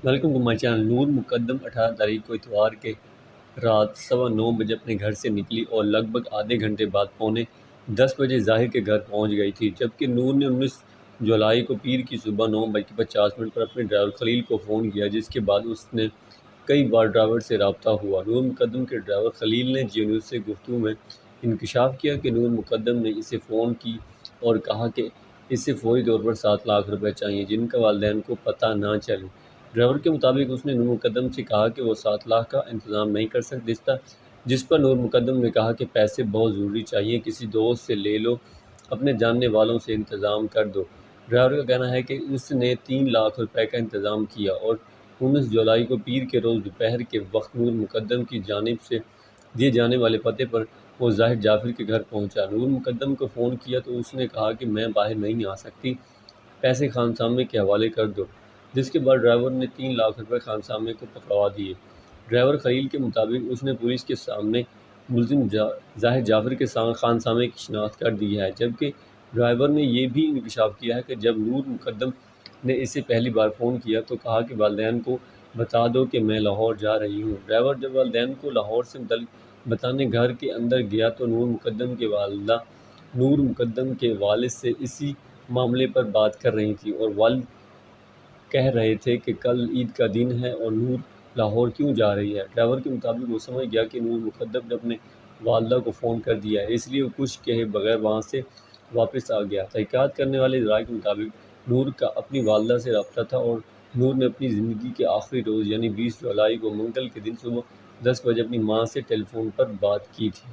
Welcome to my channel. Noor Mukadam 18 تاریخ کو اتوار کے رات 9:15 بجے اپنے گھر سے نکلی اور لگ بھگ آدھے گھنٹے بعد 9:45 بجے ظاہر کے گھر پہنچ گئی تھی، جبکہ نور نے 19 جولائی کو پیر کی صبح 9:50 پر اپنے ڈرائیور خلیل کو فون کیا، جس کے بعد اس نے کئی بار ڈرائیور سے رابطہ ہوا۔ نور مقدم کے ڈرائیور خلیل نے جی نیوز سے گفتگو میں انکشاف کیا کہ نور مقدم نے اسے فون کی اور کہا کہ اسے فوری طور پر 7 لاکھ روپے چاہیے، جن کا والدین کو پتہ نہ چلے۔ ڈرائیور کے مطابق اس نے نور مقدم سے کہا کہ وہ 7 لاکھ کا انتظام نہیں کر سکتا، جس پر نور مقدم نے کہا کہ پیسے بہت ضروری چاہیے، کسی دوست سے لے لو، اپنے جاننے والوں سے انتظام کر دو۔ ڈرائیور کا کہنا ہے کہ اس نے 3 لاکھ روپے کا انتظام کیا اور 19 جولائی کو پیر کے روز دوپہر کے وقت نور مقدم کی جانب سے دیے جانے والے پتے پر وہ ظاہر جعفر کے گھر پہنچا۔ نور مقدم کو فون کیا تو اس نے کہا کہ میں باہر نہیں آ سکتی، پیسے خانسامے کے حوالے کر دو، جس کے بعد ڈرائیور نے 3 لاکھ روپے خانسامے کو پکڑوا دیے۔ ڈرائیور خلیل کے مطابق اس نے پولیس کے سامنے ملزم ظاہر جعفر کے خانسامے کی شناخت کر دی ہے، جبکہ ڈرائیور نے یہ بھی انکشاف کیا ہے کہ جب نور مقدم نے اسے پہلی بار فون کیا تو کہا کہ والدین کو بتا دو کہ میں لاہور جا رہی ہوں۔ ڈرائیور جب والدین کو لاہور سے متعلق بتانے گھر کے اندر گیا تو نور مقدم کے والدہ نور مقدم کے والد سے اسی معاملے پر بات کر رہی تھیں اور والد کہہ رہے تھے کہ کل عید کا دن ہے اور نور لاہور کیوں جا رہی ہے۔ ڈرائیور کے مطابق وہ سمجھ گیا کہ نور مقدم نے اپنے والدہ کو فون کر دیا ہے، اس لیے وہ کچھ کہے بغیر وہاں سے واپس آ گیا۔ تحقیقات کرنے والے ذرائع کے مطابق نور کا اپنی والدہ سے رابطہ تھا اور نور نے اپنی زندگی کے آخری روز یعنی 20 جولائی کو منگل کے دن صبح 10 بجے اپنی ماں سے ٹیلی فون پر بات کی تھی۔